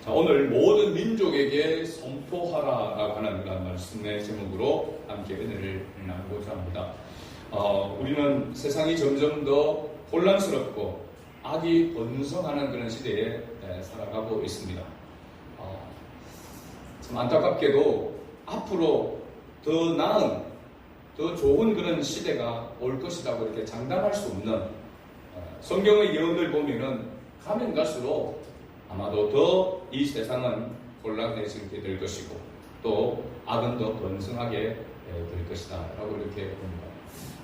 자, 오늘 모든 민족에게 선포하라라고 하는 그런 말씀의 제목으로 함께 은혜를 나누고자 합니다. 우리는 세상이 점점 더 혼란스럽고 악이 번성하는 그런 시대에 살아가고 있습니다. 참 안타깝게도 앞으로 더 나은, 더 좋은 그런 시대가 올 것이라고 이렇게 장담할 수 없는 성경의 예언을 보면은 가면 갈수록 아마도 더 이 세상은 혼란해지게 될 것이고 또 악은 더 번성하게 될 것이다 라고 이렇게 봅니다.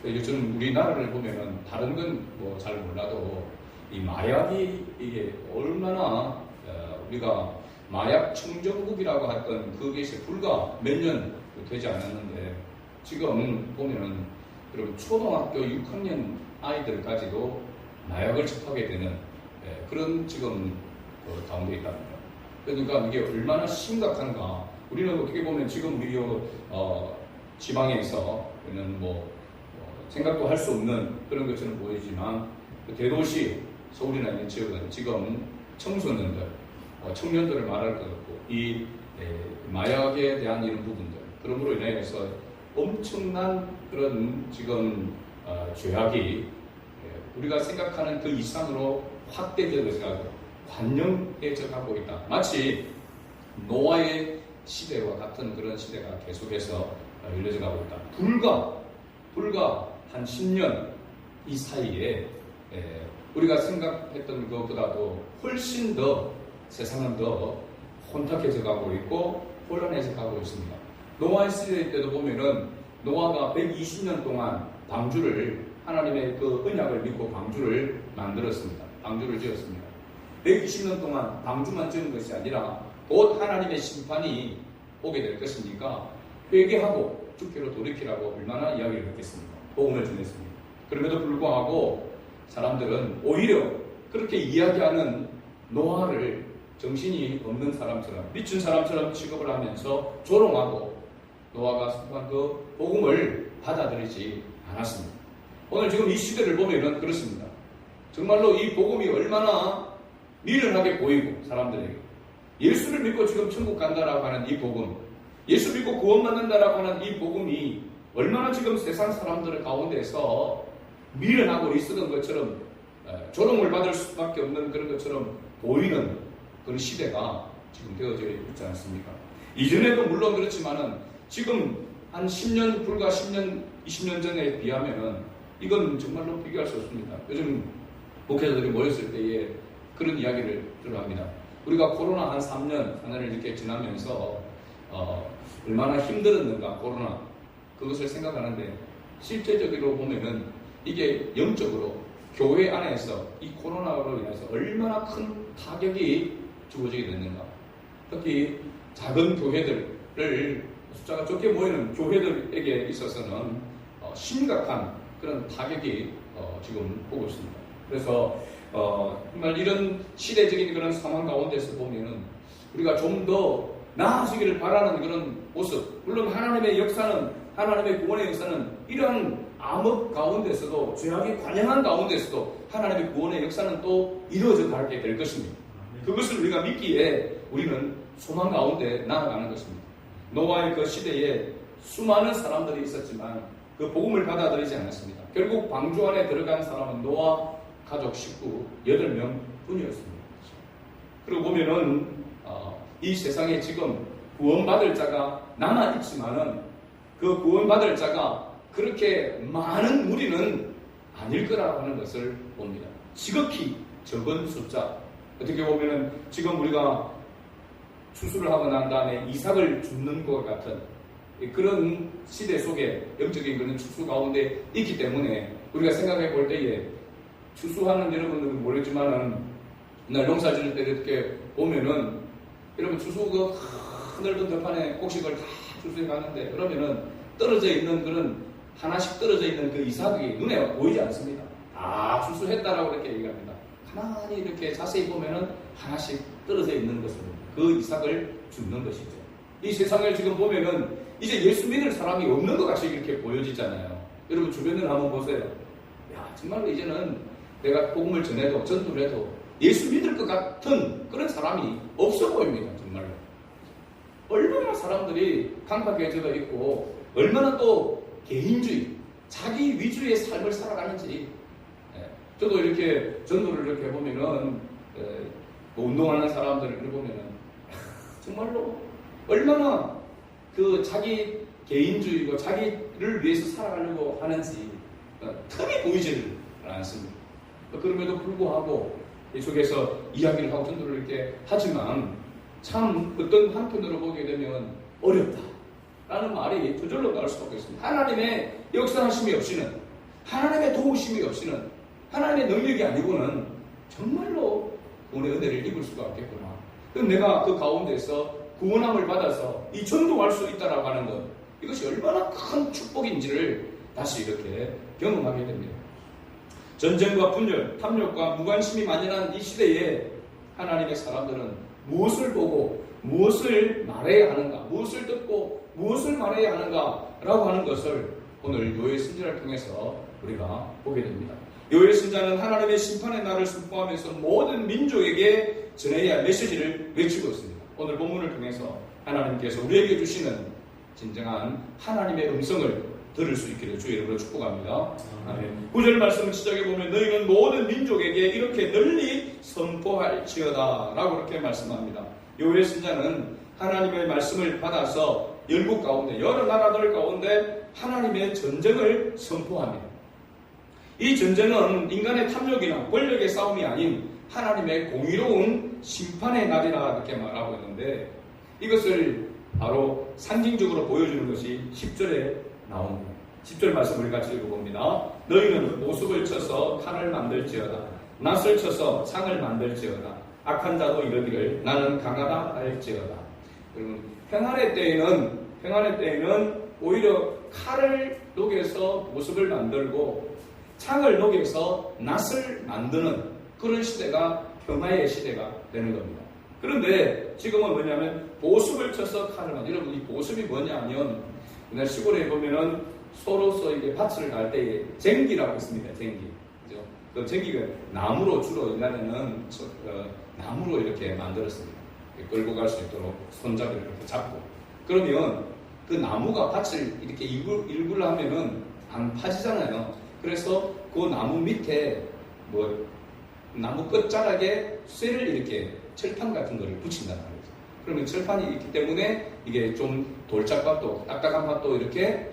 요즘 우리나라를 보면은 다른 건 뭐 잘 몰라도 이 마약이 이게 얼마나 우리가 마약 청정국이라고 했던 그것이 불과 몇 년 되지 않았는데 지금 보면은 여러분 초등학교 6학년 아이들까지도 마약을 접하게 되는 그런 지금 가운데 있답니다. 그러니까 이게 얼마나 심각한가. 우리는 어떻게 보면 지금 우리 지방에서는 뭐 생각도 할 수 없는 그런 것처럼 보이지만 대도시 서울이나 있는 지역은 지금 청소년들, 청년들을 말할 것 같고 이 마약에 대한 이런 부분들 그러므로 인해서 엄청난 그런 지금 죄악이 우리가 생각하는 그 이상으로 확대되어서 관영해져 가고 있다. 마치 노아의 시대와 같은 그런 시대가 계속해서 이루어져 가고 있다. 불과 한 10년 이 사이에 우리가 생각했던 것보다도 훨씬 더 세상은 더 혼탁해져 가고 있고 혼란해져 가고 있습니다. 노아의 시대 때도 보면은 노아가 120년 동안 방주를 하나님의 그 언약을 믿고 방주를 만들었습니다. 방주를 지었습니다. 120년 동안 방주만 지은 것이 아니라 곧 하나님의 심판이 오게 될 것이니까 회개하고 주께로 돌이키라고 얼마나 이야기를 했겠습니까? 복음을 전했습니다. 그럼에도 불구하고 사람들은 오히려 그렇게 이야기하는 노아를 정신이 없는 사람처럼 미친 사람처럼 취급을 하면서 조롱하고 노아가 선포한 그 복음을 받아들이지 않았습니다. 오늘 지금 이 시대를 보면은 그렇습니다. 정말로 이 복음이 얼마나 미련하게 보이고 사람들에게 예수를 믿고 지금 천국 간다라고 하는 이 복음, 예수 믿고 구원받는다라고 하는 이 복음이 얼마나 지금 세상 사람들 가운데서 미련하고 있었던 것처럼 조롱을 받을 수밖에 없는 그런 것처럼 보이는 그런 시대가 지금 되어져 있지 않습니까? 이전에도 물론 그렇지만은 지금 한 10년, 불과 10년, 20년 전에 비하면은 이건 정말로 비교할 수 없습니다. 요즘 목회자들이 모였을 때에 그런 이야기를 들어합니다. 우리가 코로나 한 3년, 4년을 이렇게 지나면서 얼마나 힘들었는가, 코로나. 그것을 생각하는데 실제적으로 보면은 이게 영적으로 교회 안에서 이 코로나로 인해서 얼마나 큰 타격이 주어지게 됐는가. 특히 작은 교회들을 숫자가 적게 모이는 교회들에게 있어서는 심각한 그런 타격이 지금 오고 있습니다. 그래서 정말 이런 시대적인 그런 상황 가운데서 보면은 우리가 좀 더 나아지기를 바라는 그런 모습. 물론 하나님의 역사는, 하나님의 구원의 역사는 이러한 암흑 가운데서도, 죄악이 관영한 가운데서도 하나님의 구원의 역사는 또 이루어져 가게 될 것입니다. 그것을 우리가 믿기에 우리는 소망 가운데 나아가는 것입니다. 노아의 그 시대에 수많은 사람들이 있었지만 그 복음을 받아들이지 않았습니다. 결국 방주 안에 들어간 사람은 노아 가족 식구 8명 뿐이었습니다. 그리고 보면은 이 세상에 지금 구원받을 자가 남아있지만은 그 구원받을 자가 그렇게 많은 무리는 아닐 거라고 하는 것을 봅니다. 지극히 적은 숫자. 어떻게 보면은 지금 우리가 추수를 하고 난 다음에 이삭을 줍는 것 같은 그런 시대 속에 영적인 그런 추수 가운데 있기 때문에 우리가 생각해 볼 때에 추수하는 여러분들은 모르지만은 날 농사 지을 때 이렇게 보면은 여러분 추수 그 넓은 벽판에 곡식을 다 추수해 가는데 그러면은 떨어져 있는 그런 하나씩 떨어져 있는 그 이삭이 눈에 보이지 않습니다. 다 추수했다라고 이렇게 얘기합니다. 가만히 이렇게 자세히 보면은 하나씩 떨어져 있는 것은 그 이삭을 줍는 것이죠. 이 세상을 지금 보면은 이제 예수 믿을 사람이 없는 것 같이 이렇게 보여지잖아요. 여러분 주변을 한번 보세요. 야 정말로 이제는 내가 복음을 전해도 전도를 해도 예수 믿을 것 같은 그런 사람이 없어 보입니다. 정말로. 얼마나 사람들이 강박해져 있고 얼마나 또 개인주의, 자기 위주의 삶을 살아가는지. 저도 이렇게 전도를 이렇게 보면은 뭐 운동하는 사람들을 보면은 정말로 얼마나 그 자기 개인주의고 자기를 위해서 살아가려고 하는지 틈이 보이지를 않습니다. 그럼에도 불구하고 이 속에서 이야기를 하고 전도를 이렇게 하지만 참 어떤 한편으로 보게 되면 어렵다라는 말이 저절로 나올 수밖에 없습니다. 하나님의 역사하심이 없이는, 하나님의 도우심이 없이는, 하나님의 능력이 아니고는 정말로 구원의 은혜를 입을 수가 없겠구나. 그럼 내가 그 가운데서 구원함을 받아서 이 전도할 수 있다라고 하는 것, 이것이 얼마나 큰 축복인지를 다시 이렇게 경험하게 됩니다. 전쟁과 분열, 탐욕과 무관심이 만연한 이 시대에 하나님의 사람들은 무엇을 보고 무엇을 말해야 하는가, 무엇을 듣고 무엇을 말해야 하는가 라고 하는 것을 오늘 요엘 선지자를 통해서 우리가 보게 됩니다. 요엘 선지자는 하나님의 심판의 날을 선포하면서 모든 민족에게 전해야 할 메시지를 외치고 있습니다. 오늘 본문을 통해서 하나님께서 우리에게 주시는 진정한 하나님의 음성을 들을 수 있기를 주의 이름으로 축복합니다. 아멘. 9절 말씀을 시작해보면 너희는 모든 민족에게 이렇게 널리 선포할지어다 라고 이렇게 말씀합니다. 요엘 선지자는 하나님의 말씀을 받아서 열국 가운데, 여러 나라들 가운데 하나님의 전쟁을 선포합니다. 이 전쟁은 인간의 탐욕이나 권력의 싸움이 아닌 하나님의 공의로운 심판의 날이라 이렇게 말하고 있는데, 이것을 바로 상징적으로 보여주는 것이 10절에 나옵니다. 10절 말씀을 같이 읽어봅니다. 너희는 보석을 쳐서 칼을 만들지어다. 낫을 쳐서 창을 만들지어다. 악한 자도 이르기를 나는 강하다 할지어다. 여러분, 평안의 때에는 오히려 칼을 녹여서 보석을 만들고 창을 녹여서 낫을 만드는 그런 시대가 평화의 시대가 되는 겁니다. 그런데 지금은 뭐냐면 보석을 쳐서 칼을 만들고, 여러분 이 보석이 뭐냐면 옛날 시골에 보면은 소로서 이게 밭을 갈 때에 쟁기라고 있습니다. 쟁기. 그죠? 그 쟁기가 나무로 주로 옛날에는 나무로 이렇게 만들었습니다. 끌고 갈 수 있도록 손잡이를 이렇게 잡고. 그러면 그 나무가 밭을 이렇게 일굴 하면은 안 파지잖아요. 그래서 그 나무 밑에 뭐 나무 끝자락에 쇠를 이렇게 철판 같은 거를 붙인단 말이죠. 그러면 철판이 있기 때문에 이게 좀 돌짝밭도 딱딱한 밭도 이렇게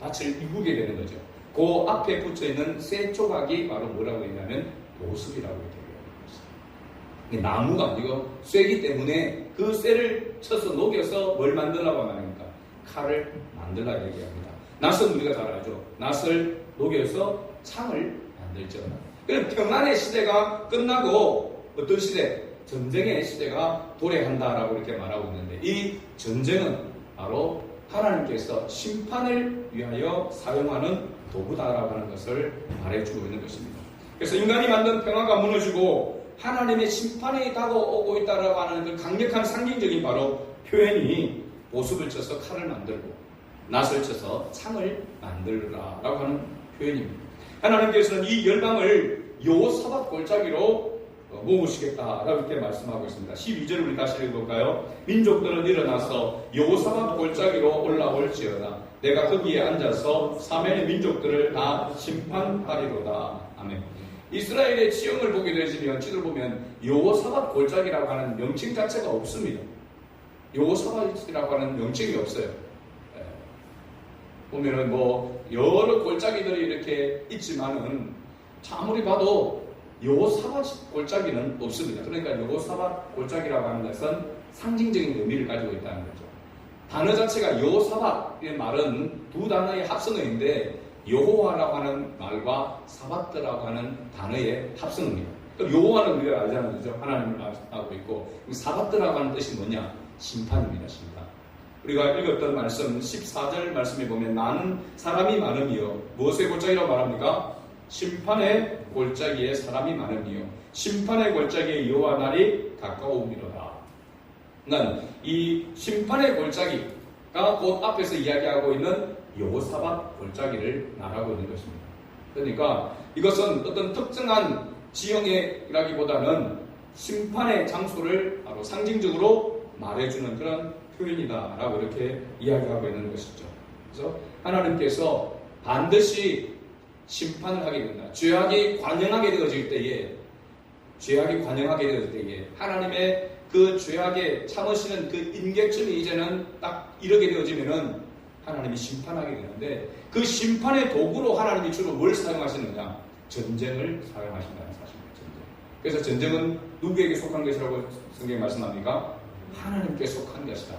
밭을 이루게 되는 거죠. 그 앞에 붙여있는 쇠 조각이 바로 뭐라고 했냐면 보석이라고 이렇게 얘기합니다. 나무가 아니고 쇠이기 때문에 그 쇠를 쳐서 녹여서 뭘 만들라고 말합니까? 칼을 만들라고 얘기합니다. 낫은 우리가 잘 알죠. 낫을 녹여서 창을 만들죠. 그럼 평안의 시대가 끝나고 어떤 시대? 전쟁의 시대가 도래한다라고 이렇게 말하고 있는데, 이 전쟁은 바로 하나님께서 심판을 위하여 사용하는 도구다라고 하는 것을 말해주고 있는 것입니다. 그래서 인간이 만든 평화가 무너지고 하나님의 심판이 다가오고 있다라고 하는 그 강력한 상징적인 바로 표현이 보석을 쳐서 칼을 만들고 낫을 쳐서 창을 만들라라고 하는 표현입니다. 하나님께서는 이 열방을 여호사밧 골짜기로 모으시겠다라고 이렇게 말씀하고 있습니다. 12절 우리 다시 읽어볼까요? 민족들은 일어나서 여호사밧 골짜기로 올라올지어다. 내가 거기에 앉아서 사면의 민족들을 다 심판하리로다. 아멘. 이스라엘의 지형을 보게 되시면 지도를 보면 여호사밧 골짜기라고 하는 명칭 자체가 없습니다. 여호사밧이라고 하는 명칭이 없어요. 보면은 뭐 여러 골짜기들이 이렇게 있지만은 아무리 봐도 여호사밧 골짜기는 없습니다. 그러니까 여호사밧 골짜기라고 하는 것은 상징적인 의미를 가지고 있다는 거죠. 단어 자체가 여호사밧의 말은 두 단어의 합성어인데 여호와라고 하는 말과 사밧드라고 하는 단어의 합성어입니다. 그럼 여호와는 우리가 알잖아요. 그죠? 하나님을 알고 있고, 사밧드라고 하는 뜻이 뭐냐? 심판입니다. 심판. 우리가 읽었던 말씀 14절 말씀에 보면 나는 사람이 많음이요. 무엇의 골짜기라고 말합니까? 심판의 골짜기에 사람이 많음이요. 심판의 골짜기에 여호와 날이 가까우미로다. 그러니까 이 심판의 골짜기가 곧 앞에서 이야기하고 있는 여호사밧 골짜기를 말하고 있는 것입니다. 그러니까 이것은 어떤 특정한 지형이라기보다는 심판의 장소를 바로 상징적으로 말해주는 그런 표현이다라고 이렇게 이야기하고 있는 것이죠. 그래서 하나님께서 반드시 심판을 하게 된다. 죄악이 관영하게 되어질 때에 하나님의 그 죄악에 참으시는 그 임객점이 이제는 딱 이르게 되어지면은 하나님이 심판하게 되는데, 그 심판의 도구로 하나님이 주로 뭘 사용하시느냐? 전쟁을 사용하신다는 사실입니다. 그래서 전쟁은 누구에게 속한 것이라고 성경이 말씀합니까? 하나님께 속한 것이다.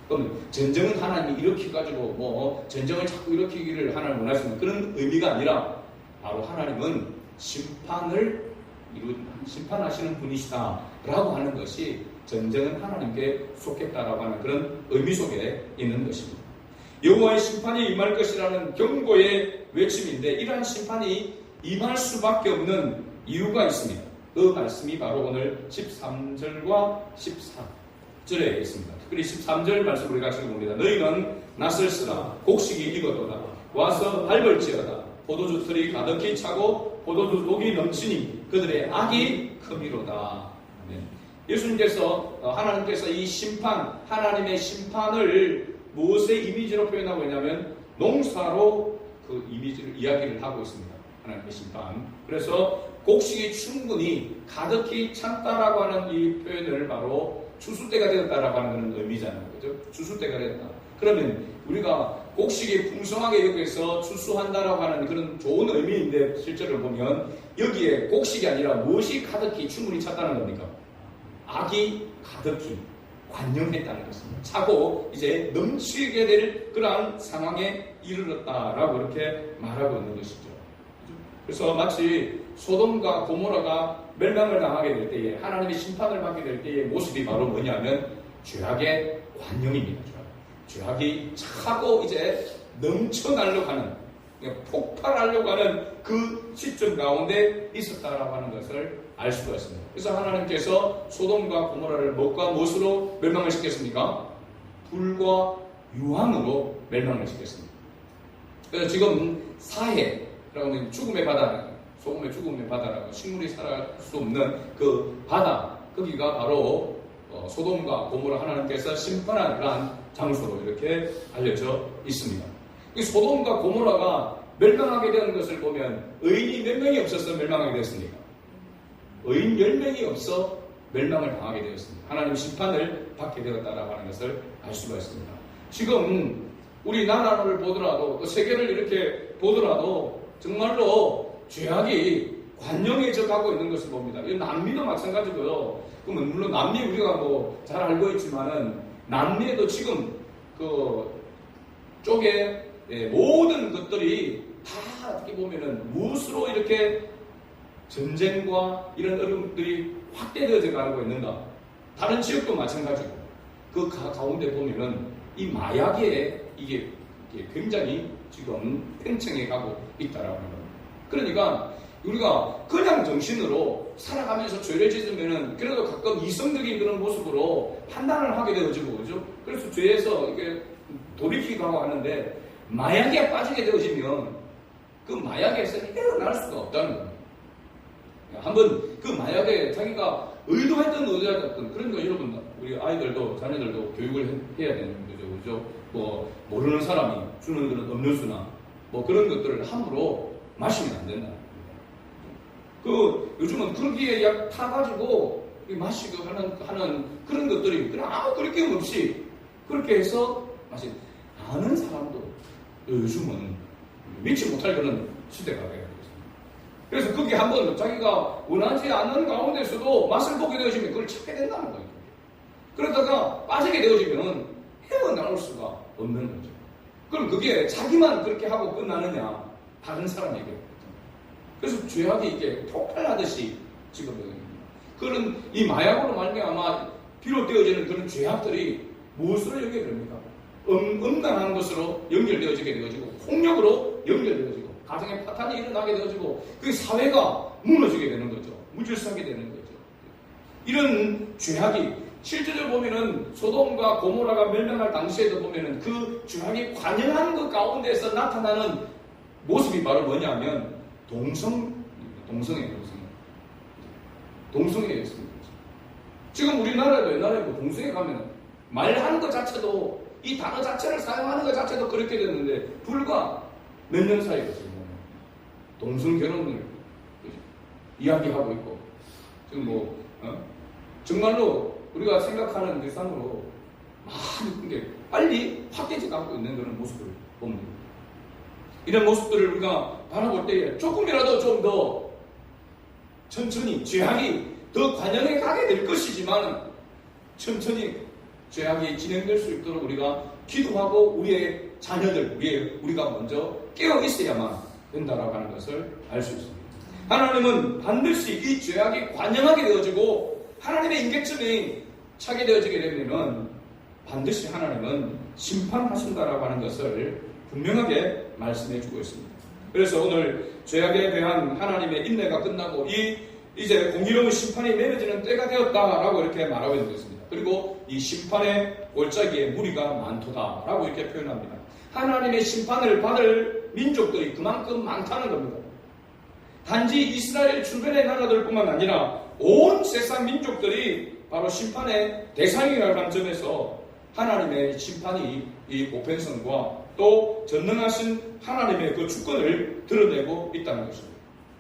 그럼 전쟁은 하나님이 일으켜가지고 전쟁을 자꾸 일으키기를 하나님 원하시는 그런 의미가 아니라, 바로 하나님은 심판하시는 분이시다 라고 하는 것이, 전쟁은 하나님께 속했다라고 하는 그런 의미 속에 있는 것입니다. 여호와의 심판이 임할 것이라는 경고의 외침인데, 이러한 심판이 임할 수밖에 없는 이유가 있습니다. 그 말씀이 바로 오늘 13절과 14절에 있습니다. 특별히 13절 말씀 우리가 같이 봅니다. 너희는 낯을 쓰라. 곡식이 익었도다. 와서 밟을지어다. 포도주 틀이 가득히 차고 포도주 독이 넘치니 그들의 악이 크미로다. 예수님께서, 하나님께서 이 심판, 하나님의 심판을 무엇의 이미지로 표현하고 있냐면 농사로 그 이미지를 이야기를 하고 있습니다. 하나님의 심판. 그래서 곡식이 충분히 가득히 찬다라고 하는 이 표현을 바로 추수 때가 되었다라고 하는 그런 의미잖아요. 그죠? 추수 때가 되었다. 그러면 우리가 곡식이 풍성하게 여기에서 추수한다라고 하는 그런 좋은 의미인데, 실제로 보면 여기에 곡식이 아니라 무엇이 가득히 충분히 찼다는 겁니까? 악이 가득히 관영했다는 것입니다. 차고 이제 넘치게 될 그러한 상황에 이르렀다라고 이렇게 말하고 있는 것이죠. 그래서 마치 소돔과 고모라가 멸망을 당하게 될 때에, 하나님의 심판을 받게 될 때의 모습이 바로 뭐냐면 죄악의 관영입니다. 죄악이 차고 이제 넘쳐나려고 하는, 폭발하려고 하는 그 시점 가운데 있었다라고 하는 것을 알 수가 있습니다. 그래서 하나님께서 소돔과 고모라를 무엇과 무엇으로 멸망을 시켰습니까? 불과 유황으로 멸망을 시켰습니다. 그래서 지금 사해라고 하는 죽음의 바다, 소금의 죽음의 바다라고, 식물이 살아갈 수 없는 그 바다, 거기가 바로 소돔과 고모라 하나님께서 심판한 그러한 장소로 이렇게 알려져 있습니다. 이 소돔과 고모라가 멸망하게 되는 것을 보면 의인이 몇 명이 없어서 멸망하게 되었습니까? 의인 10명이 없어 멸망을 당하게 되었습니다. 하나님 심판을 받게 되었다라고 하는 것을 알 수가 있습니다. 지금 우리 나라를 보더라도, 또 세계를 이렇게 보더라도 정말로 죄악이 관영해져 가고 있는 것을 봅니다. 이 남미도 마찬가지고요. 그러면 물론 남미 우리가 잘 알고 있지만은, 남미에도 지금 그 쪽에 모든 것들이 다 어떻게 보면은 무엇으로 이렇게 전쟁과 이런 어려움들이 확대되어져 가고 있는가? 다른 지역도 마찬가지고, 그 가운데 보면은 이 마약에 이게 굉장히 지금 팽창해 가고 있다라고 합니다. 그러니까 우리가 그냥 정신으로 살아가면서 죄를 짓으면은 그래도 가끔 이성적인 그런 모습으로 판단을 하게 되어지고, 그죠? 그래서 죄에서 이렇게 돌이키기도 하고 하는데, 마약에 빠지게 되어지면 그 마약에서 헤어날 수가 없다는 겁니다. 한번 그 마약에 자기가 의도했던 그러니까 여러분, 우리 아이들도, 자녀들도 교육을 해야 되는 거죠. 그죠? 모르는 사람이 주는 그런 음료수나 그런 것들을 함부로 마시면 안 된다. 요즘은 그렇게 약 타가지고 마시고 하는 그런 것들이 아무 그렇게 없이 그렇게 해서 아는 사람도 요즘은 믿지 못할 그런 시대가 되어 있습니다. 그래서 그게 한번 자기가 원하지 않는 가운데서도 맛을 보게 되어지면 그걸 찾게 된다는 거예요. 그러다가 빠지게 되어지면 헤어나올 수가 없는 거죠. 그럼 그게 자기만 그렇게 하고 끝나느냐? 다른 사람에게. 그래서 죄악이 이게 폭발하듯이 지금 그런 이 마약으로 말미암아 비롯되어지는 그런 죄악들이 무엇으로 연결됩니까? 음란한 것으로 연결되어지게 되어지고, 폭력으로 연결되어지고, 가정의 파탄이 일어나게 되어지고, 그 사회가 무너지게 되는 거죠. 무질서하게 되는 거죠. 이런 죄악이 실제로 보면은 소돔과 고모라가 멸망할 당시에도 보면은 그 죄악이 관영하는 것 가운데서 나타나는 모습이 바로 뭐냐면 동성이에요. 동성애였습니다. 지금 우리나라도 옛날에 뭐 동성애 가면 말하는 것 자체도 이 단어 자체를 사용하는 것 자체도 그렇게 됐는데 불과 몇 년 사이에 지금 동성 결혼을 이야기하고 있고 지금 뭐 정말로 우리가 생각하는 이상으로 많은 게 빨리 확대해 가고 있는 그런 모습을 봅니다. 이런 모습들을 우리가 바라볼 때에 조금이라도 좀 더 천천히 죄악이 더 관영해 가게 될 것이지만 천천히 죄악이 진행될 수 있도록 우리가 기도하고 우리의 자녀들, 우리가 먼저 깨어 있어야만 된다라고 하는 것을 알 수 있습니다. 하나님은 반드시 이 죄악이 관영하게 되어지고 하나님의 임계점이 차게 되어지게 되면은 반드시 하나님은 심판하신다라고 하는 것을 분명하게 말씀해 주고 있습니다. 그래서 오늘 죄악에 대한 하나님의 인내가 끝나고 이제 공의로운 심판이 내려지는 때가 되었다라고 이렇게 말하고 있는 것입니다. 그리고 이 심판의 골짜기에 무리가 많도다라고 이렇게 표현합니다. 하나님의 심판을 받을 민족들이 그만큼 많다는 겁니다. 단지 이스라엘 주변의 나라들뿐만 아니라 온 세상 민족들이 바로 심판의 대상이라는 관점에서 하나님의 심판이 이 보편성과 또 전능하신 하나님의 그 주권을 드러내고 있다는 것입니다.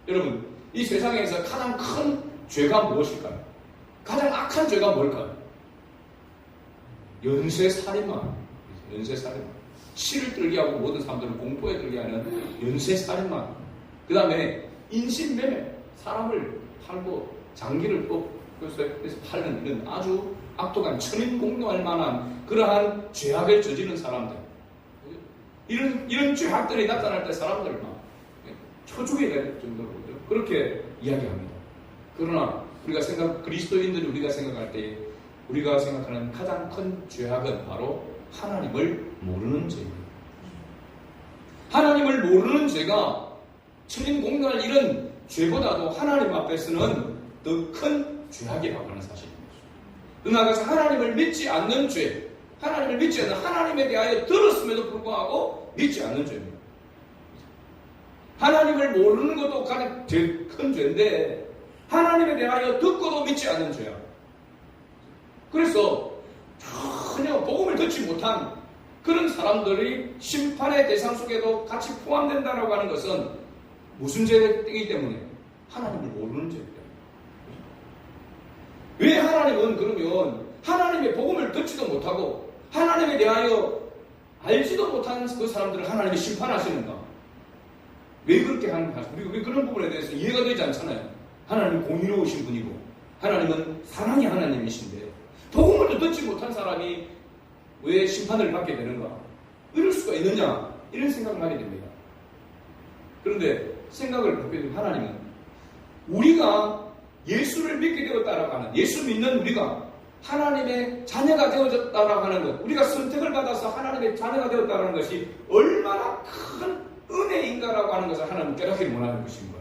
여러분, 이 세상에서 가장 큰 죄가 무엇일까요? 가장 악한 죄가 뭘까요? 연쇄살인마. 치를 들게 하고 모든 사람들을 공포에 들게 하는 연쇄살인마. 그 다음에 인신매매. 사람을 팔고 장기를 그래서 팔는 이런 아주 악독한 천인공노할 만한 그러한 죄악을 저지른 사람들. 이런 죄악들이 나타날 때 사람들 막 초조해 될 정도로 그렇게 이야기합니다. 그러나 그리스도인들이 우리가 생각할 때 우리가 생각하는 가장 큰 죄악은 바로 하나님을 모르는 죄입니다. 하나님을 모르는 죄가 천인공노할 이런 죄보다도 하나님 앞에서는 더 큰 죄악이라고 하는 사실입니다. 또 나아가서 하나님을 믿지 않는 죄, 하나님을 믿지 않는 하나님에 대하여 들었음에도 불구하고 믿지 않는 죄입니다. 하나님을 모르는 것도 가장 제일 큰 죄인데 하나님에 대하여 듣고도 믿지 않는 죄야. 그래서 전혀 복음을 듣지 못한 그런 사람들이 심판의 대상 속에도 같이 포함된다라고 하는 것은 무슨 죄이기 때문에? 하나님을 모르는 죄이기 때문에. 왜 하나님은 그러면 하나님의 복음을 듣지도 못하고 하나님에 대하여 알지도 못한 그 사람들을 하나님이 심판하시는가? 왜 그렇게 하는가? 우리가 왜 그런 부분에 대해서 이해가 되지 않잖아요. 하나님은 공의로우신 분이고 하나님은 사랑의 하나님이신데 복음을 듣지 못한 사람이 왜 심판을 받게 되는가? 이럴 수가 있느냐? 이런 생각을 하게 됩니다. 그런데 생각을 바꾸게 되면 하나님은 우리가 예수를 믿게 되었다라고 하는, 예수 믿는 우리가 하나님의 자녀가 되어졌다라고 하는 것, 우리가 선택을 받아서 하나님의 자녀가 되었다라는 것이 얼마나 큰 은혜인가라고 하는 것을 하나님은 깨닫기를 원하는 것인 겁니다.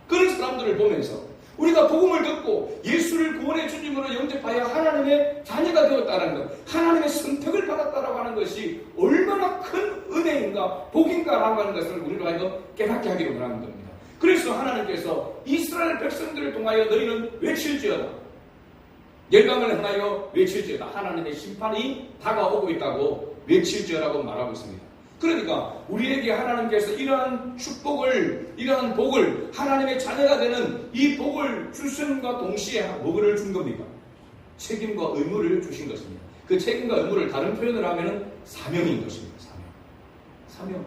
그런 사람들을 보면서 우리가 복음을 듣고 예수를 구원의 주님으로 영접하여 하나님의 자녀가 되었다는 것, 하나님의 선택을 받았다라고 하는 것이 얼마나 큰 은혜인가, 복인가라고 하는 것을 우리로 하여금 깨닫게 하기를 원하는 겁니다. 그래서 하나님께서 이스라엘 백성들을 통하여 너희는 외칠지어다. 열방을 향하여 외칠지어다. 하나님의 심판이 다가오고 있다고 외칠지어라고 말하고 있습니다. 그러니까 우리에게 하나님께서 이러한 축복을, 이러한 복을, 하나님의 자녀가 되는 이 복을 주심과 동시에 뭐를 준 겁니까? 책임과 의무를 주신 것입니다. 그 책임과 의무를 다른 표현을 하면 사명인 것입니다. 사명.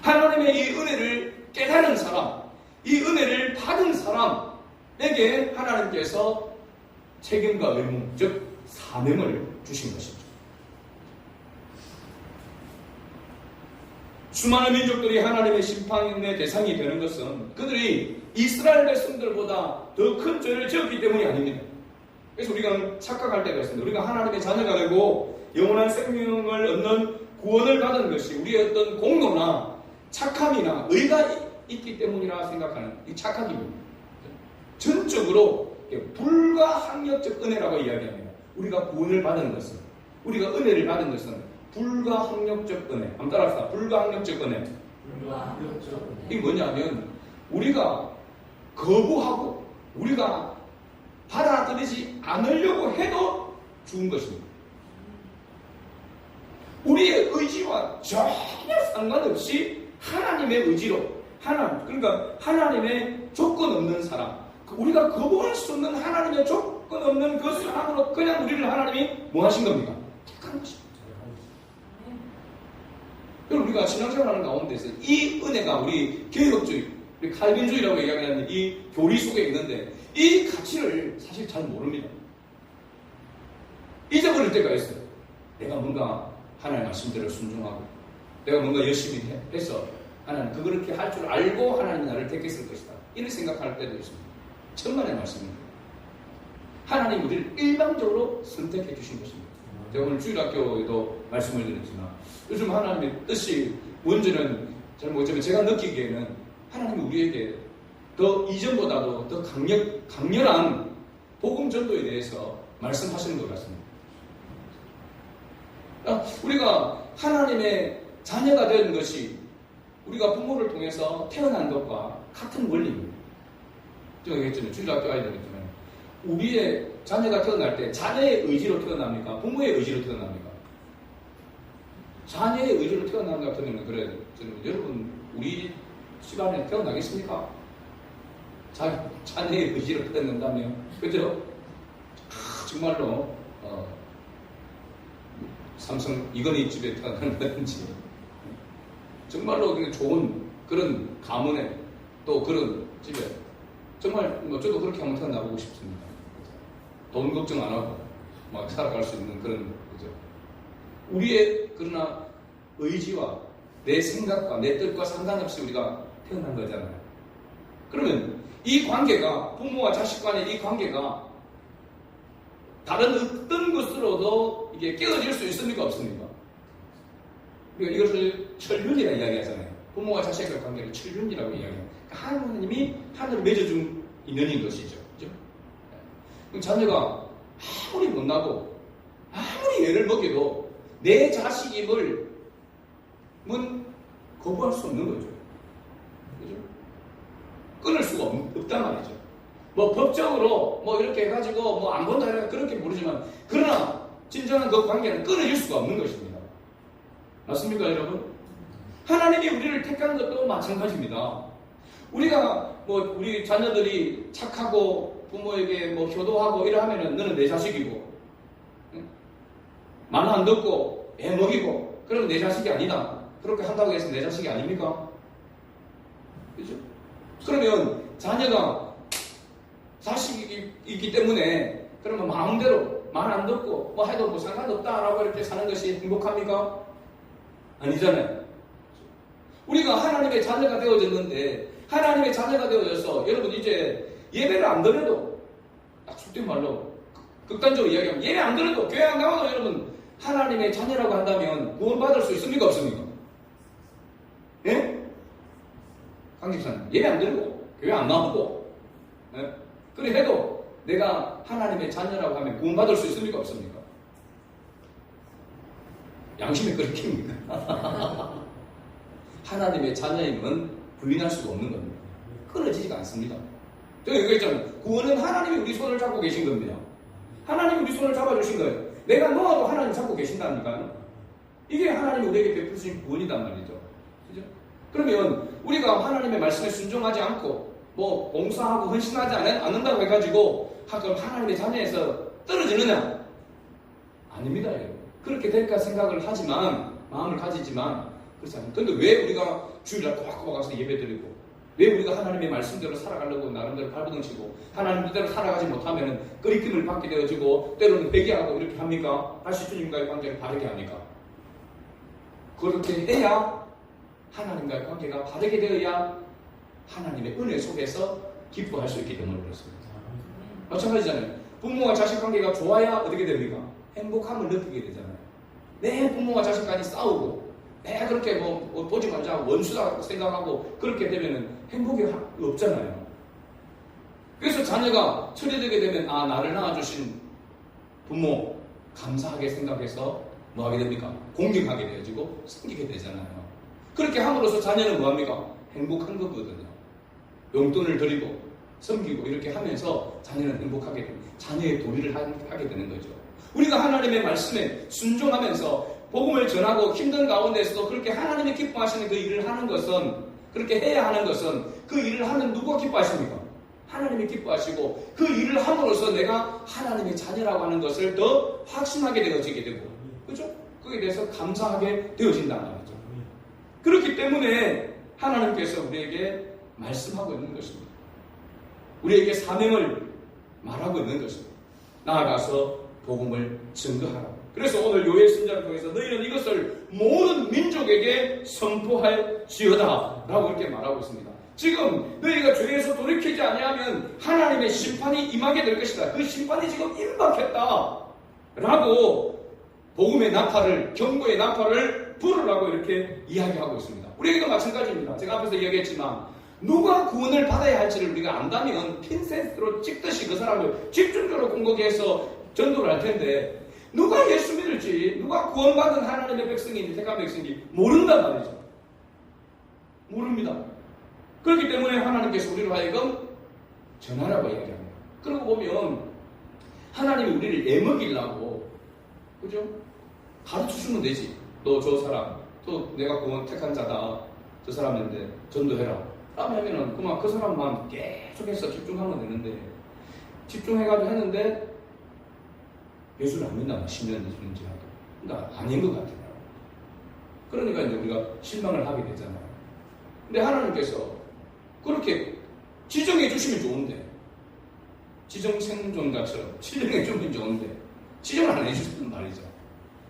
하나님의 이 은혜를 깨달은 사람, 이 은혜를 받은 사람에게 하나님께서 책임과 의무, 즉 사명을 주신 것입니다. 수많은 민족들이 하나님의 심판의 대상이 되는 것은 그들이 이스라엘 백성들보다 더 큰 죄를 지었기 때문이 아닙니다. 그래서 우리가 착각할 때가 있습니다. 우리가 하나님의 자녀가 되고 영원한 생명을 얻는 구원을 받은 것이 우리의 어떤 공로나 착함이나 의가 있기 때문이라 생각하는 이 착각입니다. 전적으로 불가항력적 은혜라고 이야기합니다. 우리가 구원을 받은 것은, 우리가 은혜를 받은 것은 불가항력적 은혜. 한번 따라합시다. 불가항력적 은혜. 이게 뭐냐면 우리가 거부하고 우리가 받아들이지 않으려고 해도 죽은 것입니다. 우리의 의지와 전혀 상관없이 하나님의 의지로 그러니까 하나님의 조건 없는 사랑, 우리가 거부할 수 없는 하나님의 조건 없는 그 사랑으로 그냥 우리를 하나님이 뭐 하신 겁니까? 택한 것입니다. 여러분, 우리가 신앙생활하는 가운데서 이 은혜가 우리 개혁주의, 우리 칼빈주의라고 얘기하는 이 교리 속에 있는데 이 가치를 사실 잘 모릅니다. 잊어버릴 때가 있어요. 내가 뭔가 하나님의 말씀대로 순종하고 내가 뭔가 열심히 해서 하나님 그렇게 할 줄 알고 하나님이 나를 택했을 것이다, 이런 생각할 때도 있습니다. 천만의 말씀입니다. 하나님 우리를 일방적으로 선택해 주신 것입니다. 제가 오늘 주일학교에도 말씀을 드렸지만 요즘 하나님의 뜻이 뭔지는 잘 모르지만 제가 느끼기에는 하나님이 우리에게 더 이전보다도 더 강렬한 복음 전도에 대해서 말씀하시는 것 같습니다. 우리가 하나님의 자녀가 되는 것이 우리가 부모를 통해서 태어난 것과 같은 원리입니다. 제가 얘기했잖아요. 주일학교 아이들 있잖아요. 우리의 자녀가 태어날 때 자녀의 의지로 태어납니까? 부모의 의지로 태어납니까? 자녀의 의지로 태어나는 것 같으면 그래요. 여러분, 우리 집안에 태어나겠습니까? 자녀의 의지로 태어난다면, 그죠? 정말로 삼성 이건희 집에 태어난다든지 정말로 좋은 그런 가문에 또 그런 집에 정말 저도 그렇게 한번 태어나보고 싶습니다. 돈 걱정 안 하고 막 살아갈 수 있는 그런, 그죠? 우리의 그러나 의지와 내 생각과 내 뜻과 상관없이 우리가 태어난 거잖아요. 그러면 이 관계가, 부모와 자식 간의 이 관계가 다른 어떤 것으로도 이게 깨어질 수 있습니까? 없습니까? 우리가 이것을 철륜이라 이야기하잖아요. 부모와 자식의 관계를 철륜이라고 이야기해요. 하나님이 하늘을 맺어준 인연인 것이죠. 그죠? 그럼 자녀가 아무리 못나고 아무리 애를 먹여도 내 자식임을 거부할 수 없는 거죠. 그죠? 끊을 수가 없단 말이죠. 법적으로 이렇게 해가지고 안 본다 해서 그렇게 모르지만, 그러나 진정한 그 관계는 끊어질 수가 없는 것입니다. 맞습니까, 여러분? 하나님이 우리를 택한 것도 마찬가지입니다. 우리가 우리 자녀들이 착하고 부모에게 효도하고 이러하면은 너는 내 자식이고, 말 안 듣고 애 먹이고 그러면 내 자식이 아니다, 그렇게 한다고 해서 내 자식이 아닙니까? 그죠? 그러면 자녀가 자식이 있기 때문에 그러면 마음대로 말 안 듣고 해도 상관없다라고 이렇게 사는 것이 행복합니까? 아니잖아요. 우리가 하나님의 자녀가 되어졌는데, 하나님의 자녀가 되어져서 여러분 이제 예배를 안 드려도, 딱 속된 말로 극단적으로 이야기하면 예배 안 드려도, 교회 안 나와도 여러분 하나님의 자녀라고 한다면 구원받을 수 있습니까? 없습니까? 예? 강집사님, 예배 안 드리고 교회 안 나오고, 예? 그래 해도 내가 하나님의 자녀라고 하면 구원받을 수 있습니까? 없습니까? 양심의 끓입니까? 하나님의 자녀임은 부인할 수가 없는 겁니다. 끊어지지가 않습니다. 제가 얘기했잖아요. 구원은 하나님이 우리 손을 잡고 계신 겁니다. 하나님이 우리 손을 잡아주신 거예요. 내가 놓아도 하나님 잡고 계신다니까요. 이게 하나님이 우리에게 베푸신 구원이단 말이죠. 그죠? 그러면 우리가 하나님의 말씀에 순종하지 않고 봉사하고 헌신하지 않는다고 해가지고 그럼 하나님의 자녀에서 떨어지느냐? 아닙니다. 그렇게 될까 생각을 하지만, 마음을 가지지만 그렇지 않아요. 그런데 왜 우리가 주일날 꼬박꼬박 가서 예배드리고, 왜 우리가 하나님의 말씀대로 살아가려고 나름대로 발버둥치고 하나님 뜻대로 살아가지 못하면 끄리낌을 받게 되어지고 때로는 회개하고 이렇게 합니까? 다시 주님과의 관계를 바르게 합니까? 그렇게 해야, 하나님과의 관계가 바르게 되어야 하나님의 은혜 속에서 기뻐할 수 있기 때문에 그렇습니다. 마찬가지잖아요. 부모와 자식 관계가 좋아야 어떻게 됩니까? 행복함을 느끼게 되잖아요. 내 부모와 자식 간이 싸우고 내가 그렇게 보지 말자 원수다 생각하고 그렇게 되면 행복이 없잖아요. 그래서 자녀가 처리되게 되면 나를 낳아주신 부모 감사하게 생각해서 하게 됩니까? 공경하게 되어지고 섬기게 되잖아요. 그렇게 함으로써 자녀는 뭐합니까? 행복한 거거든요. 용돈을 드리고 섬기고 이렇게 하면서 자녀는 행복하게 됩니다. 자녀의 도리를 하게 되는 거죠. 우리가 하나님의 말씀에 순종하면서 복음을 전하고 힘든 가운데서도 그렇게 하나님이 기뻐하시는 그 일을 하는 것은, 그렇게 해야 하는 것은, 그 일을 하는 누가 기뻐하십니까? 하나님이 기뻐하시고 그 일을 함으로써 내가 하나님의 자녀라고 하는 것을 더 확신하게 되어지게 되고, 그죠? 그에 대해서 감사하게 되어진다는 말이죠. 그렇기 때문에 하나님께서 우리에게 말씀하고 있는 것입니다. 우리에게 사명을 말하고 있는 것입니다. 나아가서 복음을 증거하라. 그래서 오늘 요엘 선지자를 통해서 너희는 이것을 모든 민족에게 선포할지어다 라고 이렇게 말하고 있습니다. 지금 너희가 죄에서 돌이키지 아니하면 하나님의 심판이 임하게 될 것이다. 그 심판이 지금 임박했다 라고 복음의 나팔을, 경고의 나팔을 부르라고 이렇게 이야기하고 있습니다. 우리에게도 마찬가지입니다. 제가 앞에서 이야기했지만 누가 구원을 받아야 할지를 우리가 안다면 핀셋으로 찍듯이 그 사람을 집중적으로 공격해서 전도를 할 텐데, 누가 예수 믿을지, 누가 구원받은 하나님의 백성인지 택한 백성인지 모른단 말이죠. 모릅니다. 그렇기 때문에 하나님께서 우리로 하여금 전하라고 이야기합니다. 그러고 보면 하나님이 우리를 애먹이려고, 그죠? 가르쳐주면 되지. 너 저 사람, 또 내가 구원 택한 자다, 저 사람인데 전도해라 하면은 그만 그 사람만 계속해서 집중하면 되는데, 집중해가지고 했는데 예수를 안 믿나 10년, 20년 지나도 그러니까 아닌 것 같아요. 그러니까 이제 우리가 실망을 하게 되잖아요. 근데 하나님께서 그렇게 지정해 주시면 좋은데, 지정생존가처럼 지정해 주면 좋은데 지정을 안 해주셨단 말이죠.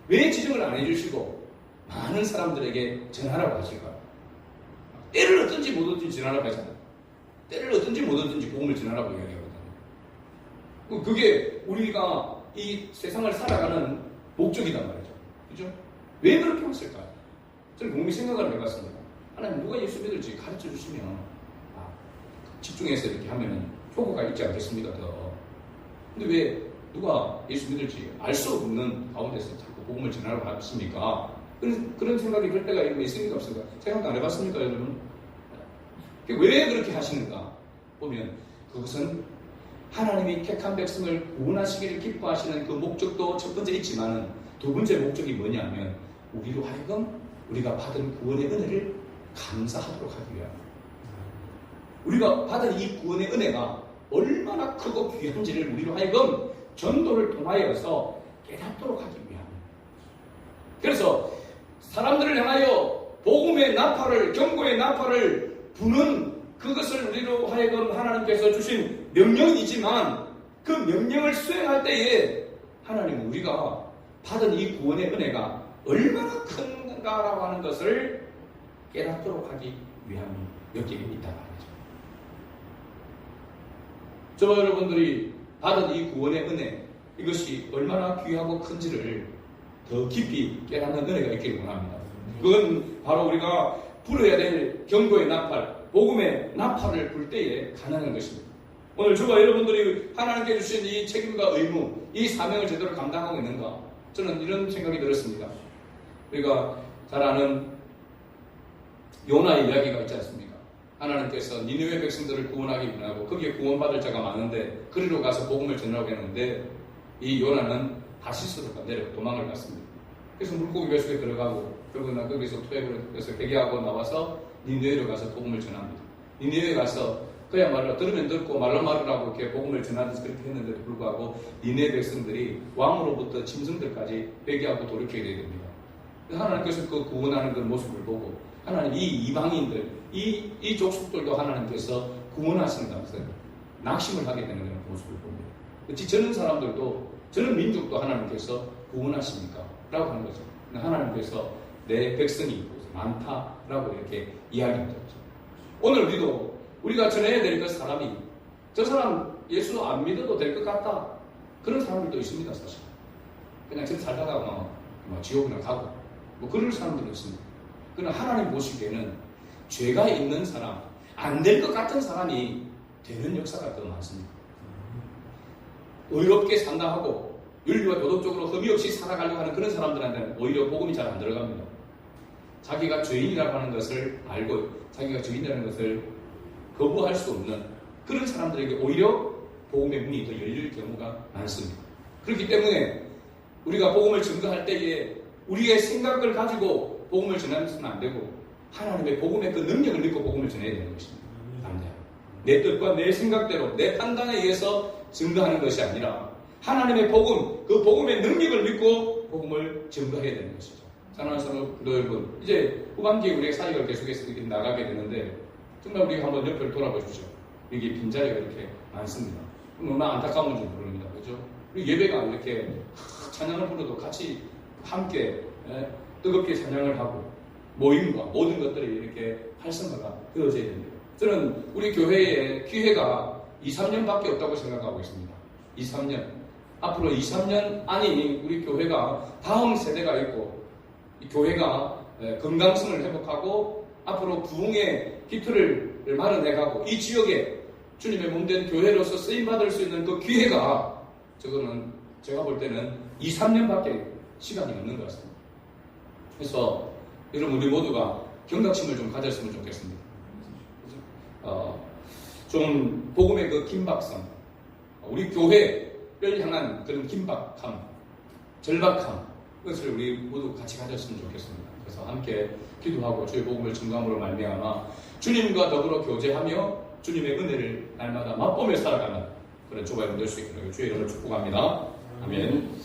왜 지정을 안 해주시고 많은 사람들에게 전하라고 하실까요? 때를 얻든지 못 얻든지 전하라고 하잖아요. 때를 얻든지 못 얻든지 복음을 전하라고 이야기하거든요. 그게 우리가 이 세상을 살아가는 목적이단 말이죠. 그죠? 왜 그렇게 했을까요? 저는 곰곰이 생각을 해봤습니다. 하나님 누가 예수 믿을지 가르쳐 주시면 집중해서 이렇게 하면 효과가 있지 않겠습니까? 더. 근데 왜 누가 예수 믿을지 알 수 없는 가운데서 자꾸 복음을 전하라고 하십니까? 그런 생각이 들 때가 있습니까? 없습니까? 생각도 안 해봤습니까, 여러분? 왜 그렇게 하시는가? 보면 그것은 하나님이 택한 백성을 구원하시기를 기뻐하시는 그 목적도 첫 번째 있지만 두 번째 목적이 뭐냐면 우리로 하여금 우리가 받은 구원의 은혜를 감사하도록 하기 위함. 우리가 받은 이 구원의 은혜가 얼마나 크고 귀한지를 우리로 하여금 전도를 통하여서 깨닫도록 하기 위함. 그래서 사람들을 향하여 복음의 나팔을, 경고의 나팔을 부는 그것을 우리로 하여금 하나님께서 주신 명령이지만 그 명령을 수행할 때에 하나님은 우리가 받은 이 구원의 은혜가 얼마나 큰가라고 하는 것을 깨닫도록 하기 위함이 여기에 있다 말이죠. 저와 여러분들이 받은 이 구원의 은혜, 이것이 얼마나 귀하고 큰지를 더 깊이 깨닫는 은혜가 있기를 원합니다. 그건 바로 우리가 불어야 될 경고의 나팔, 복음의 나팔을 불 때에 가능한 것입니다. 오늘 저와 여러분들이 하나님께 주신 이 책임과 의무, 이 사명을 제대로 감당하고 있는가? 저는 이런 생각이 들었습니다. 우리가 잘 아는 요나의 이야기가 있지 않습니까? 하나님께서 니느웨 백성들을 구원하기 원하고 거기에 구원받을 자가 많은데 그리로 가서 복음을 전하라고 했는데 이 요나는 다시스로 내려 도망을 갔습니다. 그래서 물고기 뱃속에 들어가고 결국은 거기서 투약을 해서 회개하고 나와서 니느웨로 가서 복음을 전합니다. 니느웨에 가서 그야말로 들으면 듣고 말로 말하라고 이렇게 복음을 전하듯이 그렇게 했는데도 불구하고 니느웨 백성들이 왕으로부터 짐승들까지 회개하고 돌이키게 됩니다. 하나님께서 그 구원하는 그 모습을 보고 하나님 이 이방인들, 이 족속들도 하나님께서 구원하신다면서 낙심을 하게 되는 그런 모습을 봅니다. 저는 사람들도, 저는 민족도 하나님께서 구원하십니까? 라고 하는 거죠. 하나님께서 내 백성이 많다라고 이렇게 이야기하는 거죠. 오늘 우리가 전해야 될 그 사람이 저 사람 예수 안 믿어도 될 것 같다. 그런 사람들도 있습니다, 사실. 그냥 저렇게 살다가 지옥이나 가고 그런 사람들도 있습니다. 그러나 하나님 보시기에는 죄가 있는 사람, 안 될 것 같은 사람이 되는 역사가 더 많습니다. 의롭게 산다 하고 윤리와 도덕적으로 흠이 없이 살아가려고 하는 그런 사람들한테는 오히려 복음이 잘 안 들어갑니다. 자기가 죄인이라고 하는 것을 알고 자기가 죄인이라는 것을 거부할 수 없는 그런 사람들에게 오히려 복음의 문이 더 열릴 경우가 많습니다. 그렇기 때문에 우리가 복음을 증거할 때에 우리의 생각을 가지고 복음을 전하면서는 안 되고 하나님의 복음의 그 능력을 믿고 복음을 전해야 되는 것입니다. 내 뜻과 내 생각대로 내 판단에 의해서 증거하는 것이 아니라 하나님의 복음, 그 복음의 능력을 믿고 복음을 증거해야 되는 것이죠. 사랑하는 성도 여러분, 이제 후반기에 우리의 사역을 계속해서 이렇게 나가게 되는데 정말 우리가 한번 옆을 돌아보십시오. 여기 빈자리가 이렇게 많습니다. 얼마나 안타까운 줄 모릅니다. 그죠? 우리 예배가 이렇게 찬양을 부르도 같이 함께 뜨겁게 찬양을 하고 모임과 모든 것들이 이렇게 활성화가 되어져야 됩니다. 저는 우리 교회의 기회가 2, 3년밖에 없다고 생각하고 있습니다. 2, 3년. 앞으로 2, 3년 안이 우리 교회가 다음 세대가 있고 이 교회가 건강성을 회복하고 앞으로 부흥의 기틀을 마련해가고 이 지역에 주님의 몸된 교회로서 쓰임받을 수 있는 그 기회가 저거는 제가 볼 때는 2, 3년밖에 시간이 없는 것 같습니다. 그래서 여러분 우리 모두가 경각심을 좀 가졌으면 좋겠습니다. 좀 복음의 그 긴박성, 우리 교회를 향한 그런 긴박함, 절박함, 그것을 우리 모두 같이 가졌으면 좋겠습니다. 그래서 함께 기도하고 주의 복음을 증거함으로 말미암아 주님과 더불어 교제하며 주님의 은혜를 날마다 맛보며 살아가는 그런 조각이 될 수 있도록 주의 이름을 축복합니다. 아멘.